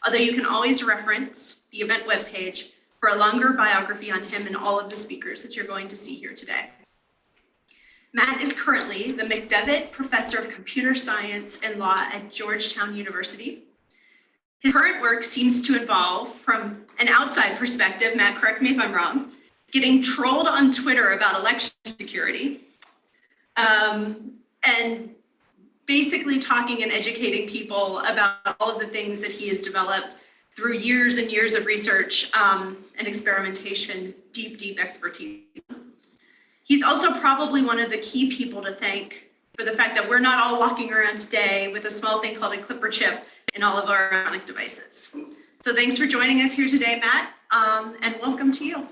although you can always reference the event webpage for a longer biography on him and all of the speakers that you're going to see here today. Matt is currently the McDevitt Professor of Computer Science and Law at Georgetown University. His current work seems to involve, from an outside perspective, Matt, correct me if I'm wrong, getting trolled on Twitter about election security, and basically talking and educating people about all of the things that he has developed through years and years of research and experimentation, deep expertise. He's also probably one of the key people to thank for the fact that we're not all walking around today with a small thing called a clipper chip in all of our electronic devices. So thanks for joining us here today, Matt, and welcome to you.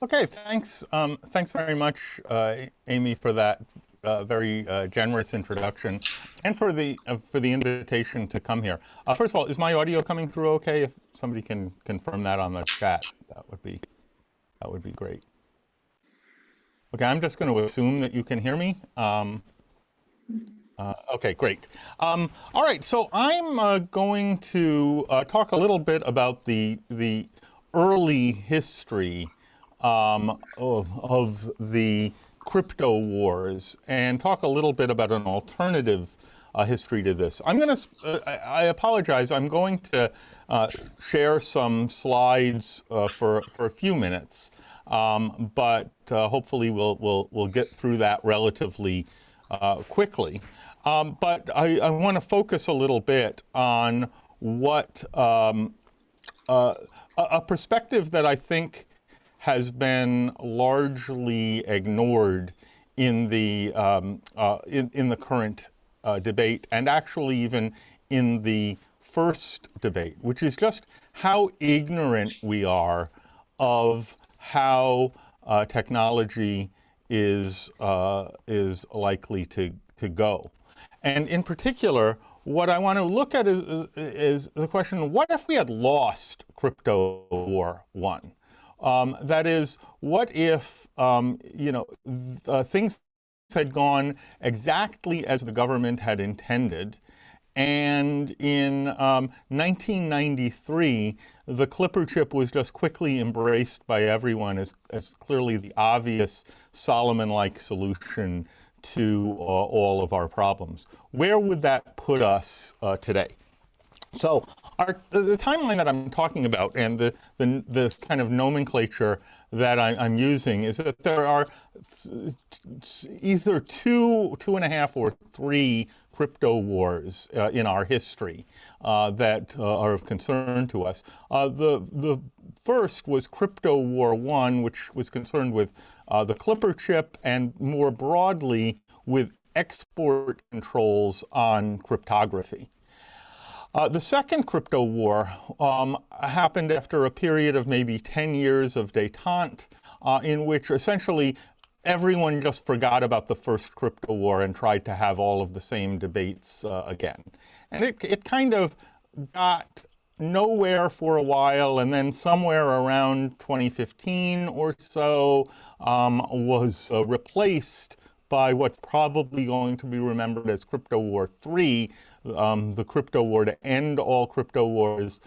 Okay, thanks. Thanks very much, Amy, for that very generous introduction, and for the invitation to come here. First of all, is my audio coming through okay? If somebody can confirm that on the chat, that would be great. Okay, I'm just going to assume that you can hear me. Okay, great. All right, so I'm going to talk a little bit about the early history of the crypto wars, and talk a little bit about an alternative history to this. I apologize, I'm going to share some slides for a few minutes, but hopefully we'll get through that relatively quickly. But I want to focus a little bit on what a perspective that I think has been largely ignored in the current debate, and actually even in the first debate, which is just how ignorant we are of how technology is likely to go. And in particular, what I want to look at is the question: what if we had lost Crypto War I? That is, what if things had gone exactly as the government had intended, and in 1993, the Clipper chip was just quickly embraced by everyone as clearly the obvious Solomon-like solution to all of our problems? Where would that put us today? So the timeline that I'm talking about, and the kind of nomenclature that I'm using, is that there are either two and a half, or three crypto wars in our history that are of concern to us. The first was Crypto War I, which was concerned with the Clipper chip, and more broadly with export controls on cryptography. The second crypto war happened after a period of maybe 10 years of détente, in which essentially everyone just forgot about the first crypto war and tried to have all of the same debates again. And it kind of got nowhere for a while, and then somewhere around 2015 or so was replaced by what's probably going to be remembered as Crypto War III, the crypto war to end all crypto wars,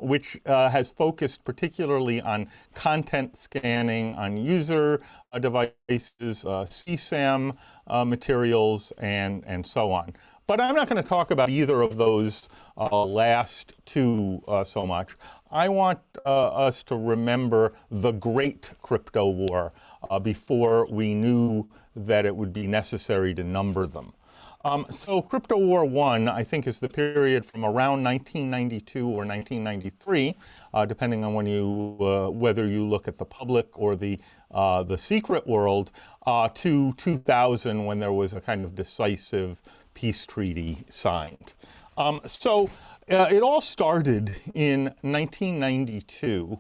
which has focused particularly on content scanning on user devices, CSAM materials, and so on. But I'm not going to talk about either of those last two so much. I want us to remember the Great Crypto War before we knew that it would be necessary to number them. So Crypto War I think, is the period from around 1992 or 1993, depending on whether you look at the public or the secret world, to 2000, when there was a kind of decisive peace treaty signed. It all started in 1992,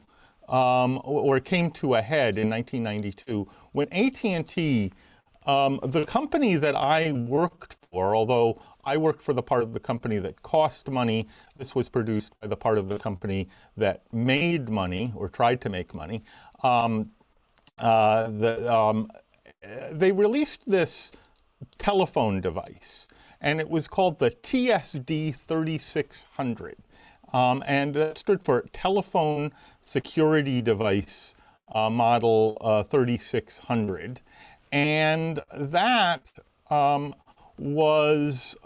or it came to a head in 1992, when AT&T, the company that I worked for, although I worked for the part of the company that cost money, this was produced by the part of the company that made money, or tried to make money, they released this telephone device. and it was called the TSD 3600. And that stood for Telephone Security Device Model 3600. And that was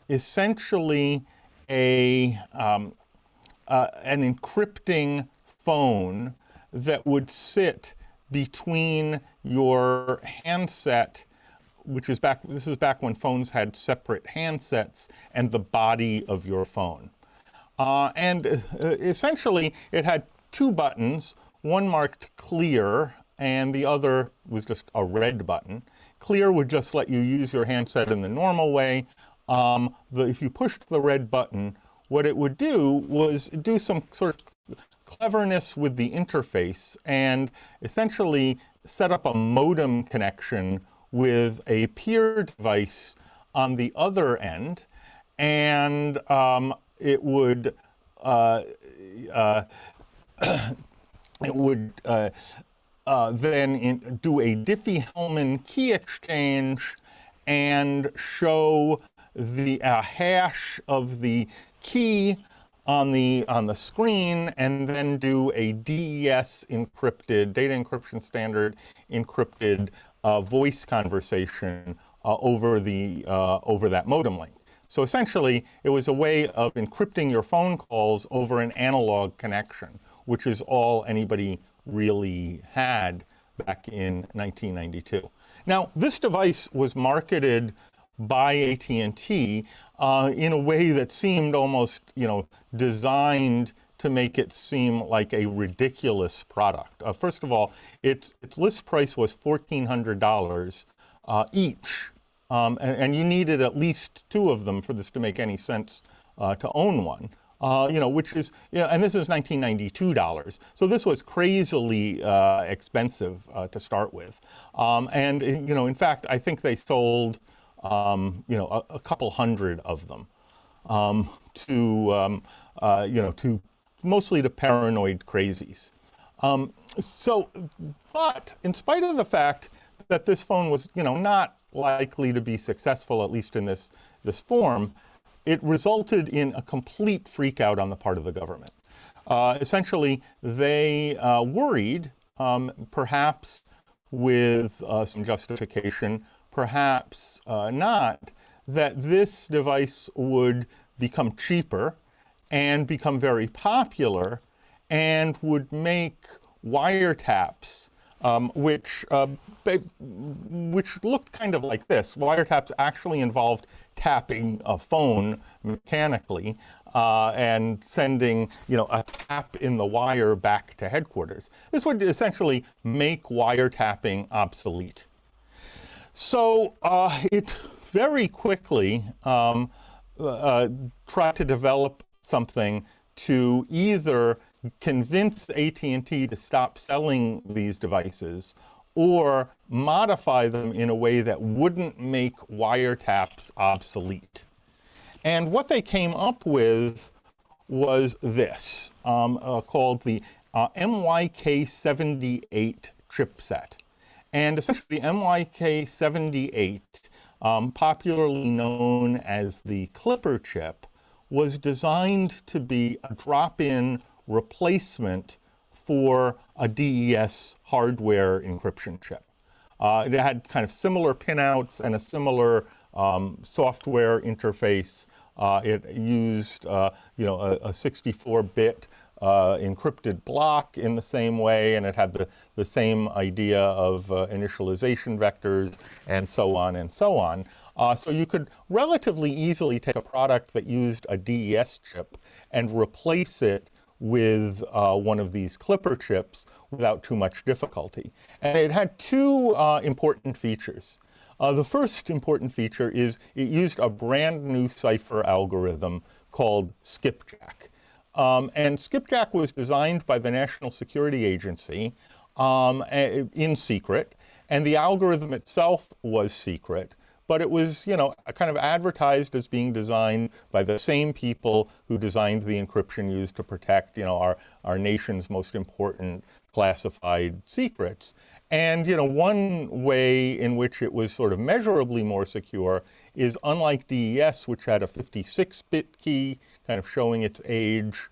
essentially an encrypting phone that would sit between your handset, which is this is back when phones had separate handsets, and the body of your phone. And essentially, it had two buttons, one marked clear, and the other was just a red button. Clear would just let you use your handset in the normal way. If you pushed the red button, what it would do was do some sort of cleverness with the interface and essentially set up a modem connection with a peer device on the other end, and it would then do a Diffie-Hellman key exchange and show the hash of the key on the screen, and then do a DES encrypted, data encryption standard encrypted voice conversation over that modem link. So essentially, it was a way of encrypting your phone calls over an analog connection, which is all anybody really had back in 1992. Now, this device was marketed by AT&T in a way that seemed almost, designed to make it seem like a ridiculous product. First of all, its list price was $1,400 each, and you needed at least two of them for this to make any sense to own one. Which is, and this is $1992. So this was crazily expensive to start with. And, in fact, I think they sold, a couple hundred of them to mostly to paranoid crazies. But in spite of the fact that this phone was, not likely to be successful, at least in this form, it resulted in a complete freakout on the part of the government. Essentially, they worried, perhaps with some justification, perhaps not, that this device would become cheaper and become very popular and would make wiretaps, which looked kind of like this. Wiretaps actually involved tapping a phone mechanically and sending, a tap in the wire back to headquarters. This would essentially make wiretapping obsolete. So it very quickly tried to develop something to either convince AT&T to stop selling these devices or modify them in a way that wouldn't make wiretaps obsolete. And what they came up with was this, called the MYK78 chipset. And essentially, the MYK78, popularly known as the Clipper chip, was designed to be a drop-in replacement for a DES hardware encryption chip. It had kind of similar pinouts and a similar software interface. It used, a 64-bit encrypted block in the same way, and it had the same idea of initialization vectors, and so on and so on. So you could relatively easily take a product that used a DES chip and replace it with one of these Clipper chips without too much difficulty. And it had two important features. The first important feature is it used a brand new cipher algorithm called skipjack. And skipjack was designed by the National Security Agency in secret, and the algorithm itself was secret. But it was, kind of advertised as being designed by the same people who designed the encryption used to protect, our nation's most important classified secrets. And one way in which it was sort of measurably more secure is, unlike DES, which had a 56-bit key, kind of showing its age,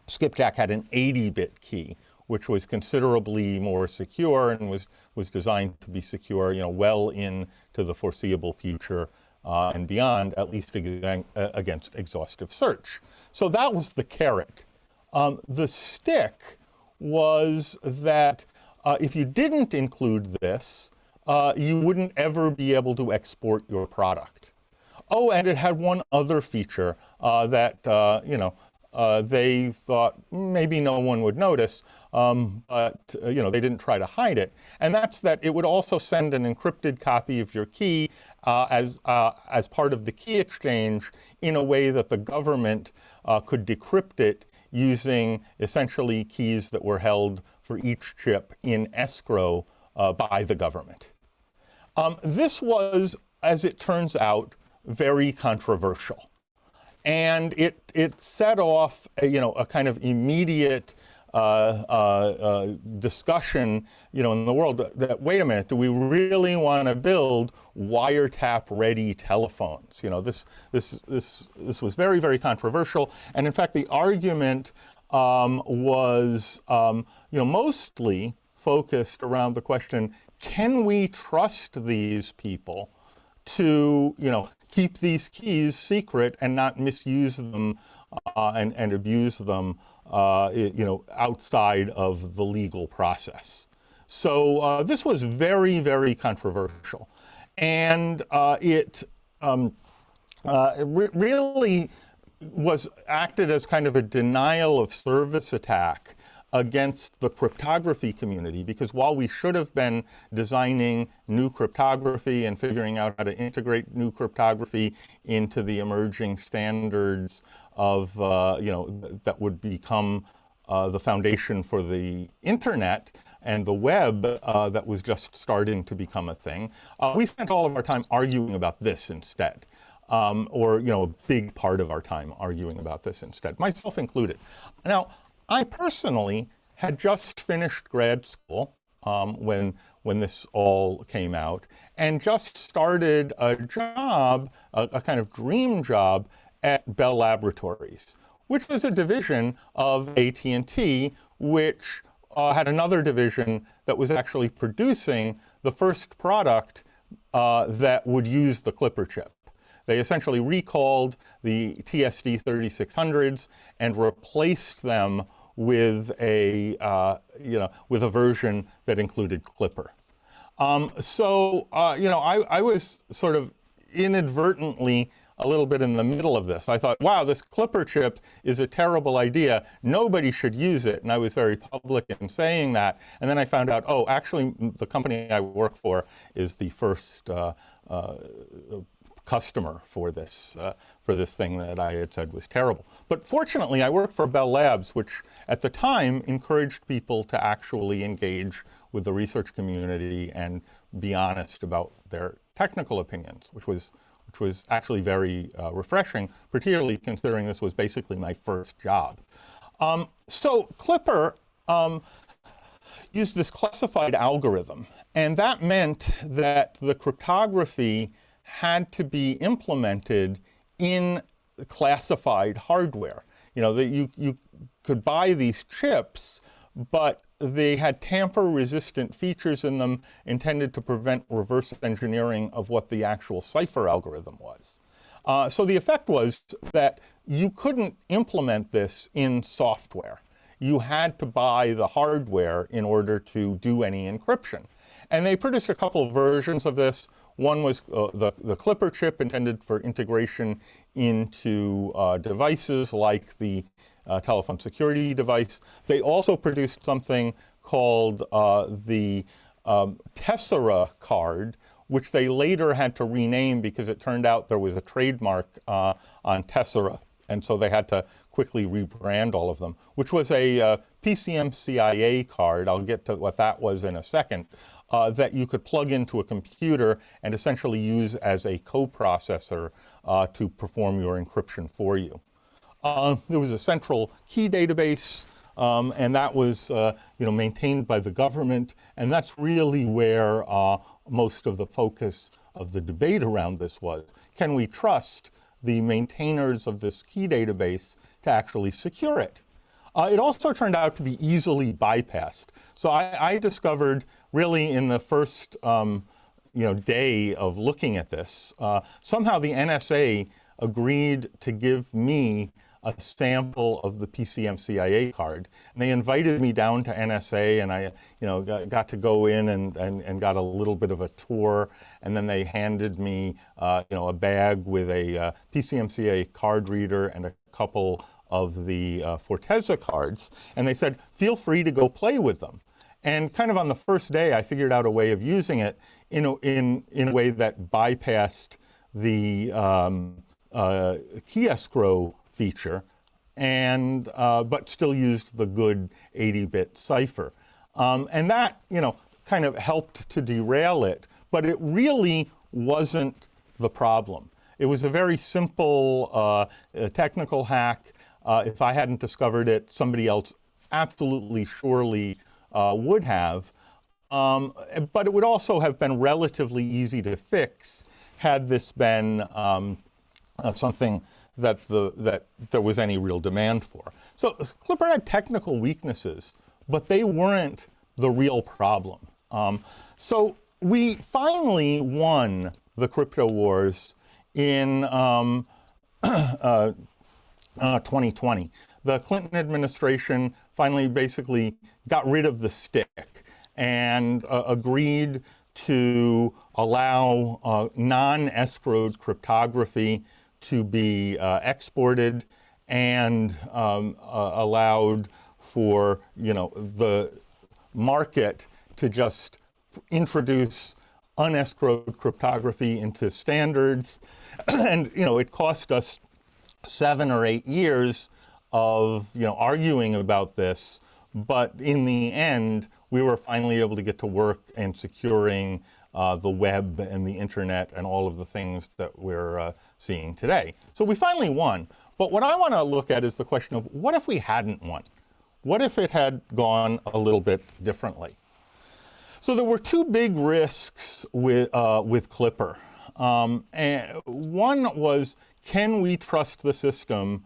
Skipjack had an 80-bit key, which was considerably more secure and was designed to be secure, well into the foreseeable future and beyond, at least against exhaustive search. So that was the carrot. The stick was that if you didn't include this, you wouldn't ever be able to export your product. Oh, and it had one other feature that, they thought maybe no one would notice, but, they didn't try to hide it. And that's that it would also send an encrypted copy of your key as part of the key exchange in a way that the government could decrypt it using essentially keys that were held for each chip in escrow by the government. This was, as it turns out, very controversial. And it set off a kind of immediate discussion in the world that, wait a minute, do we really want to build wiretap-ready telephones? This was very, very controversial. And in fact, the argument was mostly focused around the question, can we trust these people to keep these keys secret and not misuse them and abuse them outside of the legal process? So this was very, very controversial, and it really was acted as kind of a denial of service attack against the cryptography community, because while we should have been designing new cryptography and figuring out how to integrate new cryptography into the emerging standards of, that would become the foundation for the internet and the web that was just starting to become a thing, we spent all of our time arguing about this instead. Or a big part of our time arguing about this instead, myself included. Now, I personally had just finished grad school when this all came out, and just started a job, a kind of dream job at Bell Laboratories, which was a division of AT&T, which had another division that was actually producing the first product that would use the Clipper chip. They essentially recalled the TSD 3600s and replaced them with a version that included Clipper. I was sort of inadvertently a little bit in the middle of this. I thought, wow, this Clipper chip is a terrible idea. Nobody should use it. And I was very public in saying that. And then I found out, oh, actually, the company I work for is the first customer for this thing that I had said was terrible. But fortunately, I worked for Bell Labs, which at the time encouraged people to actually engage with the research community and be honest about their technical opinions, which was actually very refreshing, particularly considering this was basically my first job. So Clipper used this classified algorithm, and that meant that the cryptography had to be implemented in classified hardware. That you could buy these chips, but they had tamper-resistant features in them intended to prevent reverse engineering of what the actual cipher algorithm was. So the effect was that you couldn't implement this in software. You had to buy the hardware in order to do any encryption. And they produced a couple of versions of this. One was the Clipper chip, intended for integration into devices like the telephone security device. They also produced something called the Tessera card, which they later had to rename because it turned out there was a trademark on Tessera. And so they had to quickly rebrand all of them, which was a PCM-CIA card. I'll get to what that was in a second, that you could plug into a computer and essentially use as a coprocessor to perform your encryption for you. There was a central key database and that was maintained by the government, and that's really where most of the focus of the debate around this was. Can we trust the maintainers of this key database to actually secure it? It also turned out to be easily bypassed. So I discovered really in the first day of looking at this, somehow the NSA agreed to give me a sample of the PCMCIA card. And they invited me down to NSA, and I got to go in and got a little bit of a tour. And then they handed me a bag with a PCMCIA card reader and a couple of the Forteza cards. And they said, feel free to go play with them. And kind of on the first day, I figured out a way of using it in a way that bypassed the key escrow feature, and but still used the good 80-bit cipher. And that, kind of helped to derail it, but it really wasn't the problem. It was a very simple technical hack. If I hadn't discovered it, somebody else absolutely surely would have. But it would also have been relatively easy to fix had this been something that there was any real demand for. So Clipper had technical weaknesses, but they weren't the real problem. So we finally won the crypto wars in 2020. The Clinton administration finally basically got rid of the stick and agreed to allow non-escrowed cryptography to be exported, and allowed for the market to just introduce unescrowed cryptography into standards. And it cost us 7 or 8 years of arguing about this, but in the end we were finally able to get to work in securing the web and the internet and all of the things that we're seeing today. So we finally won. But what I want to look at is the question of, what if we hadn't won? What if it had gone a little bit differently? So there were 2 big risks with Clipper. And one was, can we trust the system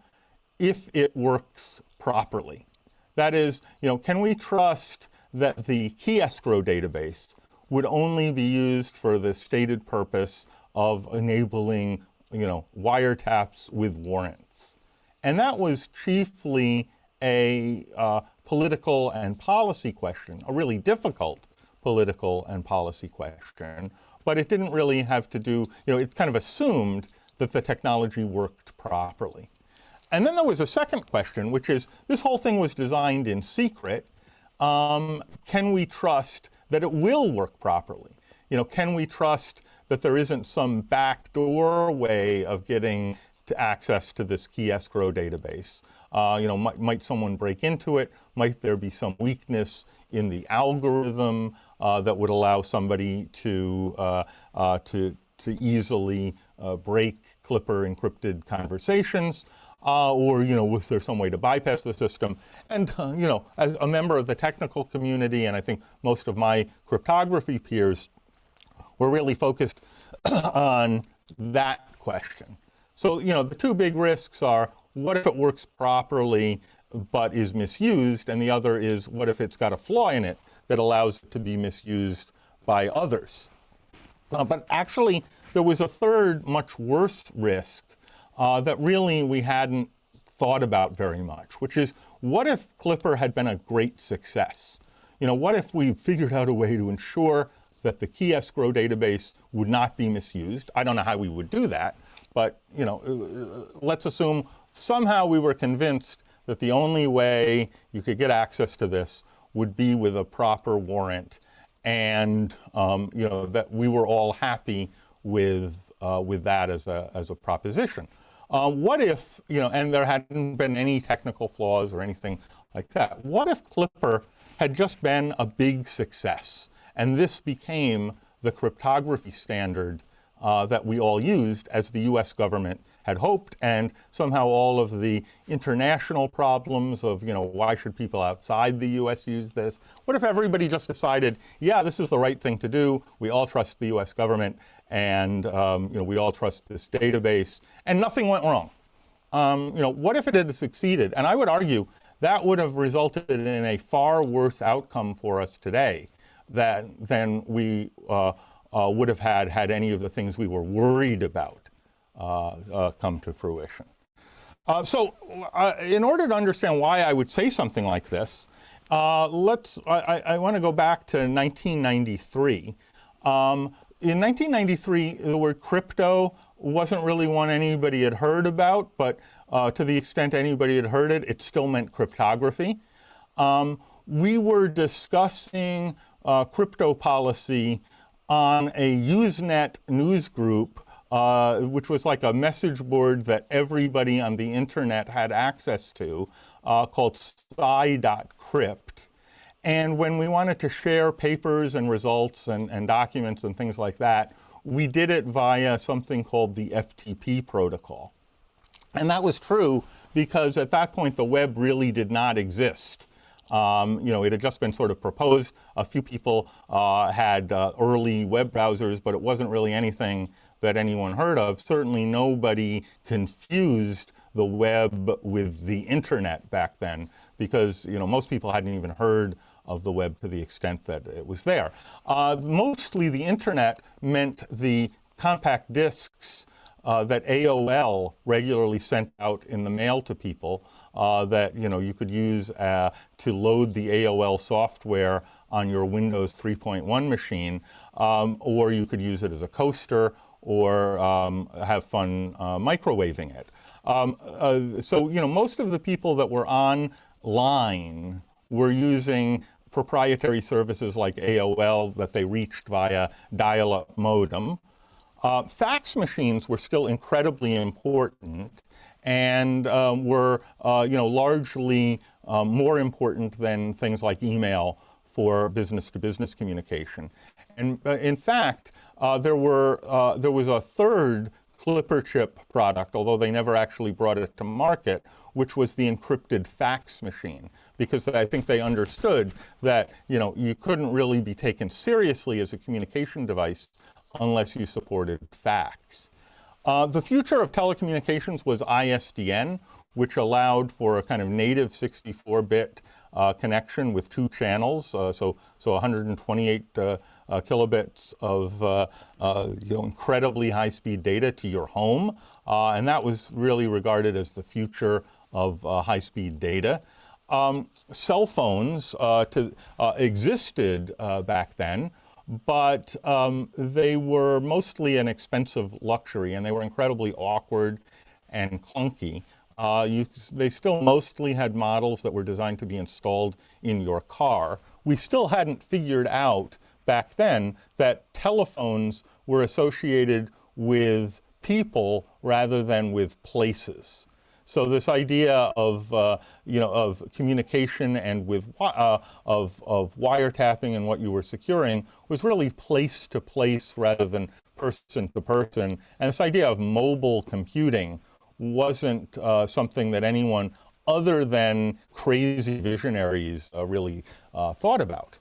if it works properly? That is, can we trust that the key escrow database would only be used for the stated purpose of enabling, wiretaps with warrants? And that was chiefly a political and policy question, a really difficult political and policy question, but it didn't really have to do, it kind of assumed that the technology worked properly. And then there was a second question, which is, this whole thing was designed in secret. Can we trust that it will work properly? Can we trust that there isn't some backdoor way of getting to access to this key escrow database? Might someone break into it? Might there be some weakness in the algorithm that would allow somebody to easily break Clipper encrypted conversations? Or was there some way to bypass the system? And as a member of the technical community, and I think most of my cryptography peers, were really focused on that question. So the 2 big risks are, what if it works properly but is misused? And the other is, what if it's got a flaw in it that allows it to be misused by others? But actually, there was a third, much worse risk that really we hadn't thought about very much, which is, what if Clipper had been a great success? What if we figured out a way to ensure that the key escrow database would not be misused? I don't know how we would do that, but let's assume somehow we were convinced that the only way you could get access to this would be with a proper warrant, and that we were all happy with that as a proposition. What if, and there hadn't been any technical flaws or anything like that, what if Clipper had just been a big success, and this became the cryptography standard that we all used, as the US government had hoped, and somehow all of the international problems of, why should people outside the US use this? What if everybody just decided, yeah, this is the right thing to do, we all trust the US government, and we all trust this database, and nothing went wrong? What if it had succeeded? And I would argue that would have resulted in a far worse outcome for us today than we would have had any of the things we were worried about come to fruition. In order to understand why I would say something like this, I want to go back to 1993. In 1993, the word crypto wasn't really one anybody had heard about, but to the extent anybody had heard it, it still meant cryptography. We were discussing crypto policy on a Usenet news group, which was like a message board that everybody on the internet had access to, called sci.crypt. And when we wanted to share papers and results and documents and things like that, we did it via something called the FTP protocol. And that was true because at that point the web really did not exist. It had just been sort of proposed. A few people had early web browsers, but it wasn't really anything that anyone heard of. Certainly nobody confused the web with the internet back then, because most people hadn't even heard of the web to the extent that it was there. Mostly the internet meant the compact discs that AOL regularly sent out in the mail to people that you could use to load the AOL software on your Windows 3.1 machine, or you could use it as a coaster or have fun microwaving it. Most of the people that were online were using proprietary services like AOL that they reached via dial-up modem. Fax machines were still incredibly important and were largely more important than things like email for business-to-business communication. And in fact, there was a third Clipper chip product, although they never actually brought it to market, which was the encrypted fax machine, because I think they understood that you couldn't really be taken seriously as a communication device unless you supported fax. The future of telecommunications was ISDN, which allowed for a kind of native 64-bit connection with two channels, so 128 kilobits of incredibly high-speed data to your home, and that was really regarded as the future of high-speed data. Cell phones existed back then, but they were mostly an expensive luxury, and they were incredibly awkward and clunky. They still mostly had models that were designed to be installed in your car. We still hadn't figured out back then that telephones were associated with people rather than with places. So this idea of communication and of wiretapping and what you were securing was really place to place rather than person to person. And this idea of mobile computing wasn't something that anyone other than crazy visionaries really thought about.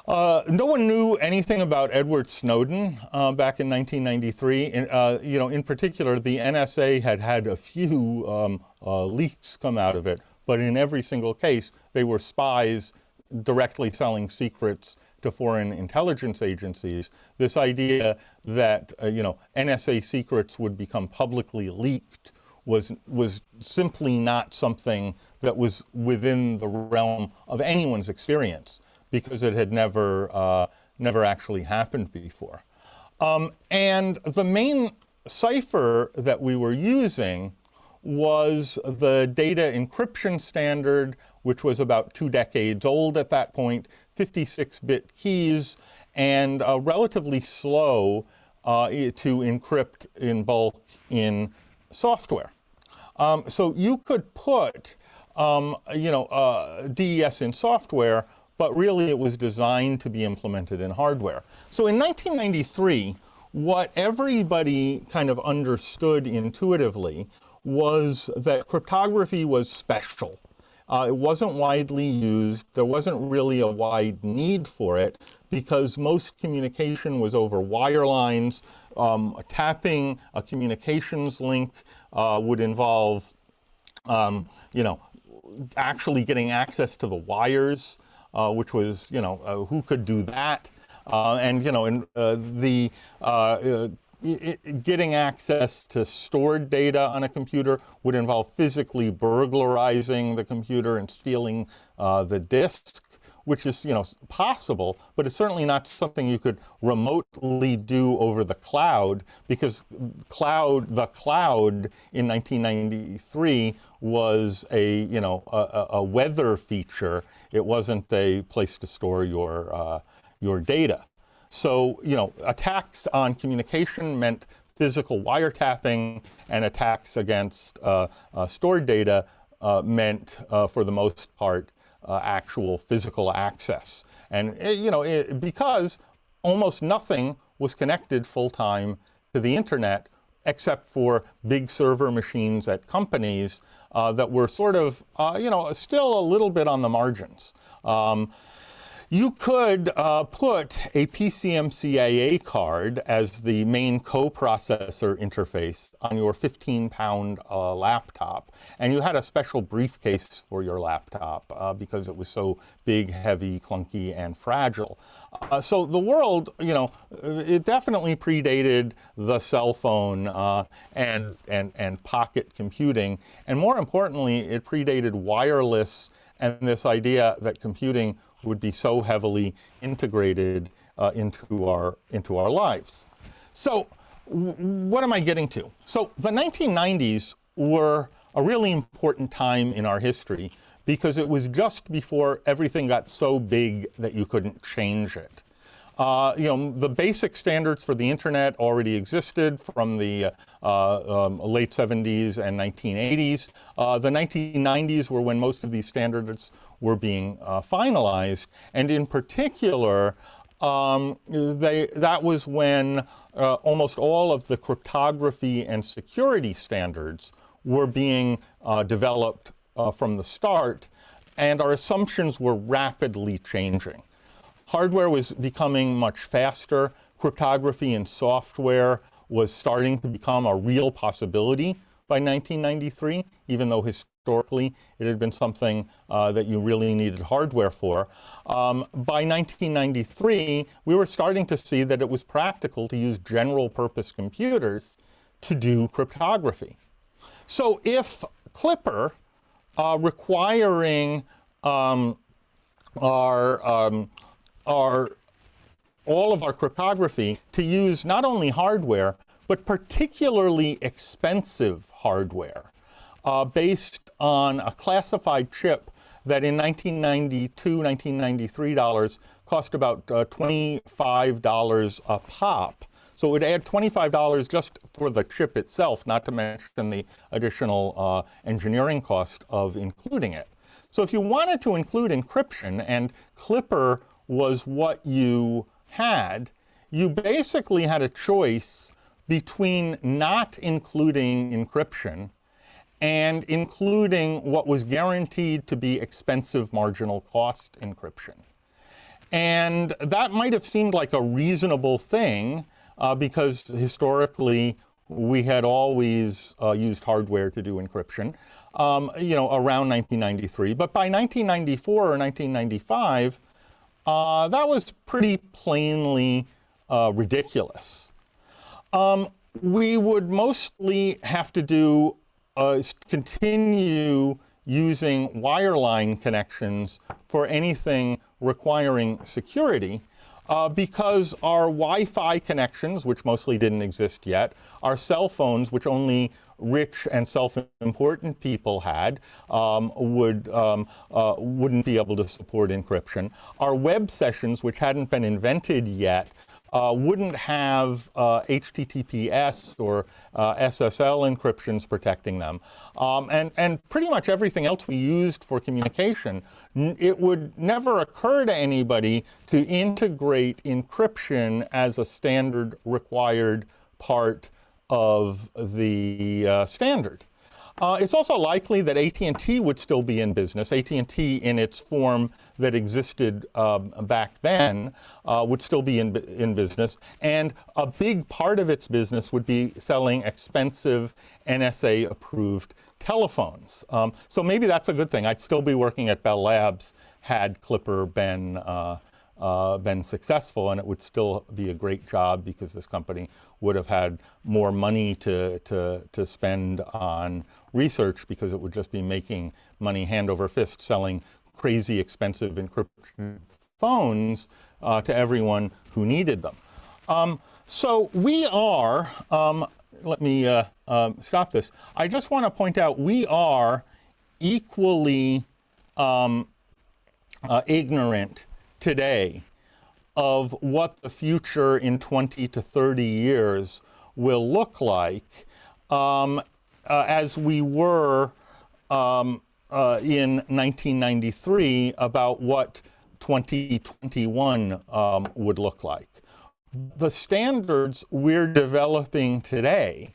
No one knew anything about Edward Snowden back in 1993. In particular, the NSA had a few leaks come out of it, but in every single case, they were spies directly selling secrets to foreign intelligence agencies. This idea that NSA secrets would become publicly leaked was simply not something that was within the realm of anyone's experience, because it had never actually happened before. And the main cipher that we were using was the data encryption standard, which was about 2 decades old at that point, 56-bit keys, and relatively slow to encrypt in bulk in software. So you could put DES in software, but really it was designed to be implemented in hardware. So in 1993, what everybody kind of understood intuitively was that cryptography was special. It wasn't widely used. There wasn't really a wide need for it because most communication was over wire lines. Tapping a communications link would involve, actually getting access to the wires, which was, who could do that? Getting access to stored data on a computer would involve physically burglarizing the computer and stealing the disk, which is, possible, but it's certainly not something you could remotely do over the cloud, because the cloud in 1993 was a weather feature. It wasn't a place to store your data. So, attacks on communication meant physical wiretapping, and attacks against stored data meant, for the most part, actual physical access. And, because almost nothing was connected full-time to the internet, except for big server machines at companies that were sort of, still a little bit on the margins. You could put a PCMCIA card as the main coprocessor interface on your 15-pound laptop, and you had a special briefcase for your laptop because it was so big, heavy, clunky, and fragile. So the world, it definitely predated the cell phone and pocket computing, and more importantly, it predated wireless and this idea that computing would be so heavily integrated into our lives. So what am I getting to? So the 1990s were a really important time in our history because it was just before everything got so big that you couldn't change it. The basic standards for the internet already existed from the late 70s and 1980s. The 1990s were when most of these standards were being finalized, and in particular, that was when almost all of the cryptography and security standards were being developed from the start, and our assumptions were rapidly changing. Hardware was becoming much faster. Cryptography and software was starting to become a real possibility by 1993, even though historically it had been something that you really needed hardware for. By 1993, we were starting to see that it was practical to use general-purpose computers to do cryptography. So if Clipper, requiring all of our cryptography to use not only hardware, but particularly expensive hardware based on a classified chip that in 1992, 1993 dollars cost about $25 a pop. So it would add $25 just for the chip itself, not to mention the additional engineering cost of including it. So if you wanted to include encryption, and Clipper was what you had, you basically had a choice between not including encryption and including what was guaranteed to be expensive marginal cost encryption. And that might have seemed like a reasonable thing because historically we had always used hardware to do encryption, around 1993. But by 1994 or 1995, that was pretty plainly ridiculous. We would mostly have to continue using wireline connections for anything requiring security because our Wi-Fi connections, which mostly didn't exist yet, our cell phones, which only rich and self-important people had, wouldn't be able to support encryption. Our web sessions, which hadn't been invented yet, wouldn't have HTTPS or SSL encryptions protecting them. And pretty much everything else we used for communication, it would never occur to anybody to integrate encryption as a standard required part of the standard. It's also likely that AT&T would still be in business. AT&T in its form that existed back then would still be in business. And a big part of its business would be selling expensive NSA-approved telephones. So maybe that's a good thing. I'd still be working at Bell Labs had Clipper been successful, and it would still be a great job because this company would have had more money to spend on research because it would just be making money hand over fist selling crazy expensive encryption phones to everyone who needed them. So we are, let me stop this. I just want to point out we are equally ignorant today of what the future in 20 to 30 years will look like as we were in 1993 about what 2021 would look like. The standards we're developing today,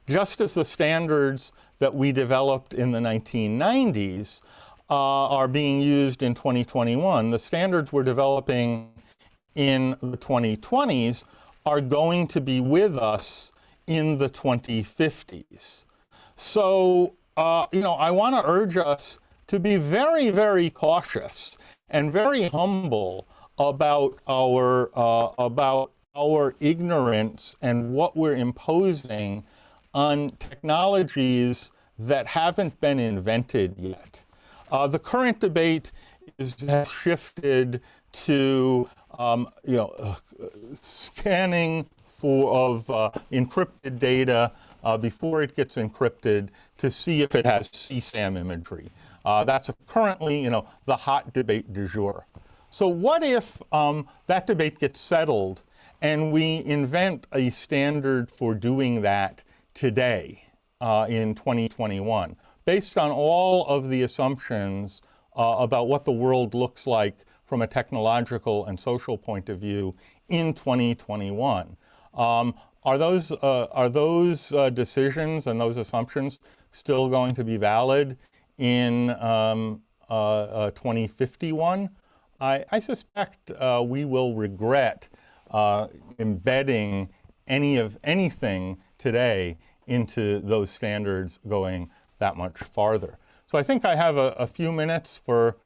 just as the standards that we developed in the 1990s, are being used in 2021. The standards we're developing in the 2020s are going to be with us in the 2050s. So, I want to urge us to be very, very cautious and very humble about our ignorance and what we're imposing on technologies that haven't been invented yet. The current debate has shifted to scanning of encrypted data before it gets encrypted to see if it has CSAM imagery. That's currently the hot debate du jour. So what if that debate gets settled and we invent a standard for doing that today in 2021? Based on all of the assumptions about what the world looks like from a technological and social point of view in 2021. Are those decisions and those assumptions still going to be valid in 2051? I suspect we will regret embedding anything today into those standards going that much farther. So I think I have a few minutes for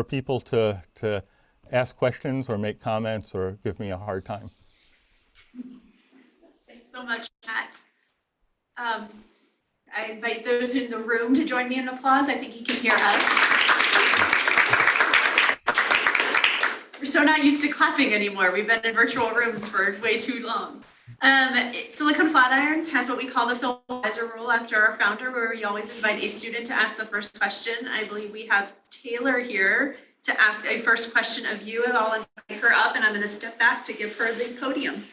people to ask questions or make comments or give me a hard time. Thanks so much, Matt. I invite those in the room to join me in applause. I think he can hear us. We're so not used to clapping anymore. We've been in virtual rooms for way too long. Silicon Flatirons has what we call the Phil Weiser rule after our founder, where we always invite a student to ask the first question. I believe we have Taylor here to ask a first question of you, and I'll invite her up, and I'm going to step back to give her the podium.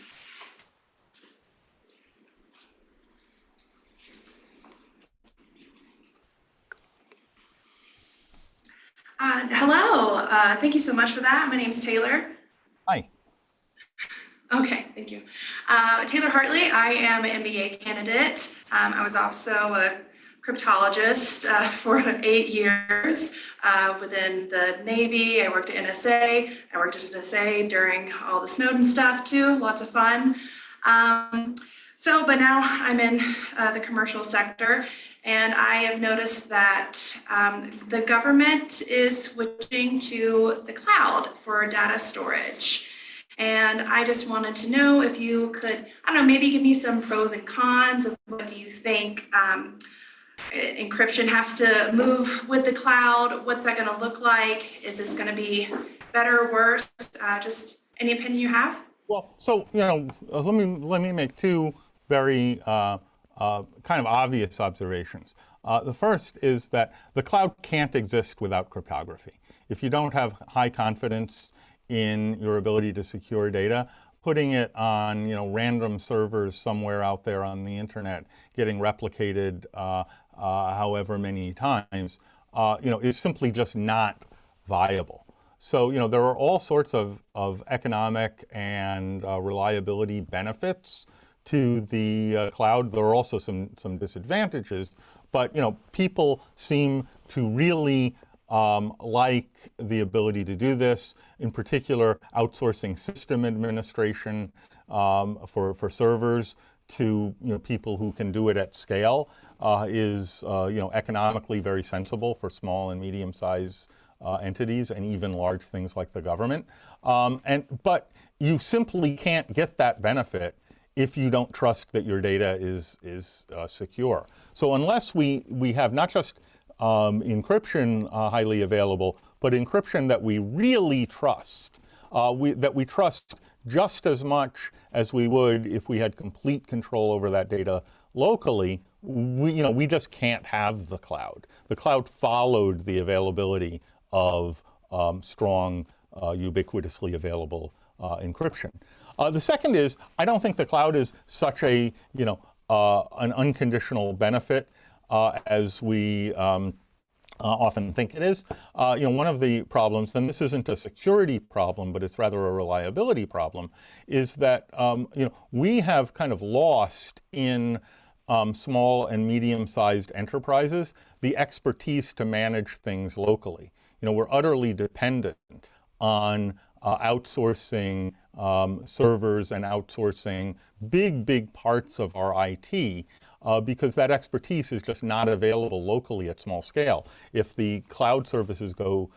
Hello, thank you so much for that. My name's Taylor. Hi. Okay, thank you. Taylor Hartley, I am an MBA candidate. I was also a cryptologist for 8 years within the Navy. I worked at NSA. I worked at NSA during all the Snowden stuff too, lots of fun. But now I'm in the commercial sector, and I have noticed that the government is switching to the cloud for data storage. And I just wanted to know if you could, maybe give me some pros and cons of what do you think encryption has to move with the cloud? What's that going to look like? Is this going to be better or worse? Just any opinion you have? Well, so, let me make two very kind of obvious observations. The first is that the cloud can't exist without cryptography. If you don't have high confidence in your ability to secure data, putting it on, random servers somewhere out there on the internet, getting replicated however many times, is simply just not viable. So, there are all sorts of economic and reliability benefits to the cloud. There are also some disadvantages, but, people seem to really like the ability to do this. In particular, outsourcing system administration for servers to people who can do it at scale is economically very sensible for small and medium-sized entities and even large things like the government. But you simply can't get that benefit if you don't trust that your data is secure. So unless we have not just encryption highly available, but encryption that we really trust, that we trust just as much as we would if we had complete control over that data locally, we just can't have the cloud. The cloud followed the availability of strong, ubiquitously available encryption. The second is, I don't think the cloud is such an unconditional benefit as we often think it is. One of the problems, and this isn't a security problem, but it's rather a reliability problem, is that we have kind of lost in small and medium-sized enterprises the expertise to manage things locally. We're utterly dependent on outsourcing servers and outsourcing big parts of our IT because that expertise is just not available locally at small scale. If the cloud services go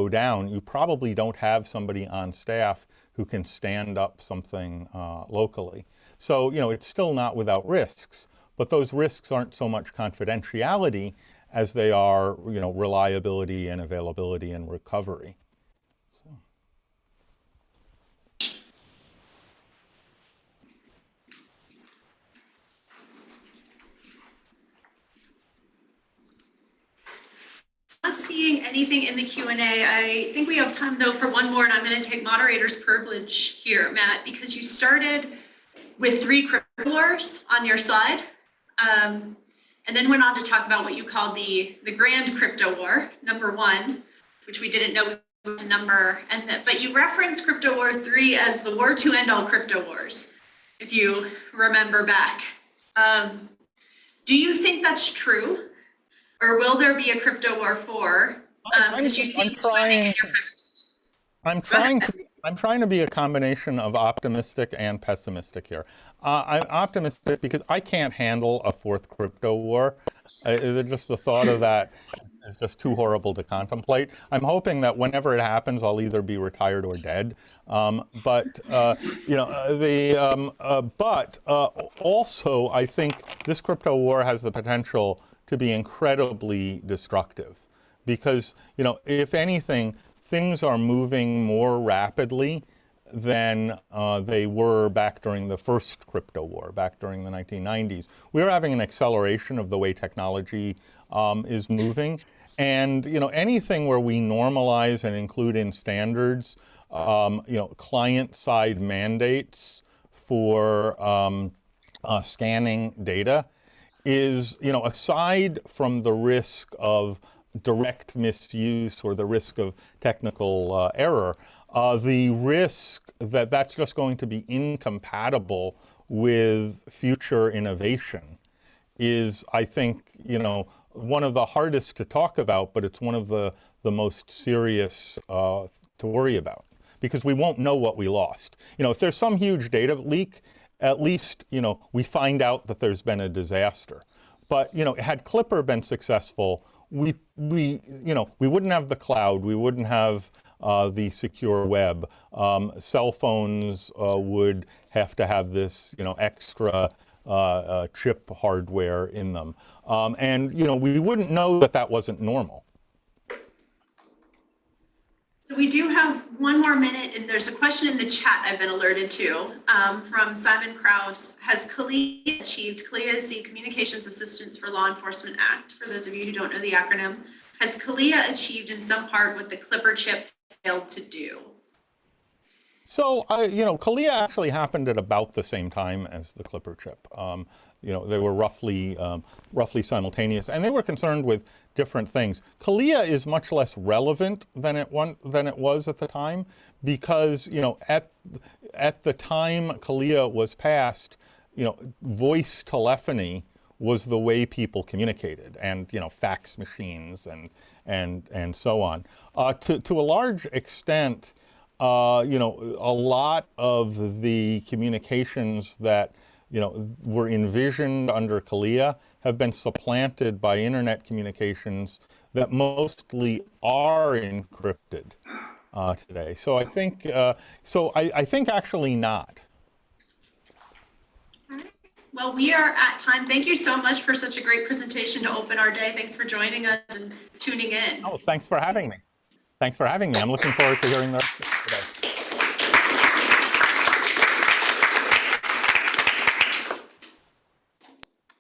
down, you probably don't have somebody on staff who can stand up something locally. So, it's still not without risks, but those risks aren't so much confidentiality as they are, reliability and availability and recovery. Not seeing anything in the Q&A. I think we have time though for one more, and I'm going to take moderator's privilege here, Matt, because you started with 3 crypto wars on your slide, and then went on to talk about what you called the grand crypto war, number 1, which we didn't know was a number, but you referenced crypto war 3 as the war to end all crypto wars, if you remember back. Do you think that's true? Or will there be a crypto war 4? Because you seem I'm trying to be a combination of optimistic and pessimistic here. I'm optimistic because I can't handle a 4th crypto war. Just the thought of that is just too horrible to contemplate. I'm hoping that whenever it happens, I'll either be retired or dead. But also, I think this crypto war has the potential to be incredibly destructive because, if anything, things are moving more rapidly than they were back during the first crypto war, back during the 1990s. We're having an acceleration of the way technology is moving. And, anything where we normalize and include in standards, client-side mandates for scanning data is, aside from the risk of direct misuse or the risk of technical error, the risk that that's just going to be incompatible with future innovation is, I think, one of the hardest to talk about, but it's one of the most serious to worry about, because we won't know what we lost. If there's some huge data leak, at least, we find out that there's been a disaster. But, had Clipper been successful, we wouldn't have the cloud, we wouldn't have the secure web. Cell phones would have to have this, extra chip hardware in them. And, we wouldn't know that that wasn't normal. So we do have one more minute, and there's a question in the chat I've been alerted to from Simon Krause. Has CALIA achieved, CALIA is the Communications Assistance for Law Enforcement Act, for those of you who don't know the acronym. Has CALIA achieved in some part what the Clipper chip failed to do? So, CALIA actually happened at about the same time as the Clipper chip. They were roughly simultaneous, and they were concerned with different things. CALIA is much less relevant than it was at the time, because at the time CALIA was passed, voice telephony was the way people communicated, and fax machines and so on. To a large extent, a lot of the communications that were envisioned under CALIA have been supplanted by internet communications that mostly are encrypted today. So I think I think actually not. All right. Well, we are at time. Thank you so much for such a great presentation to open our day. Thanks for joining us and tuning in. Oh, thanks for having me. Thanks for having me. I'm looking forward to hearing the rest of it.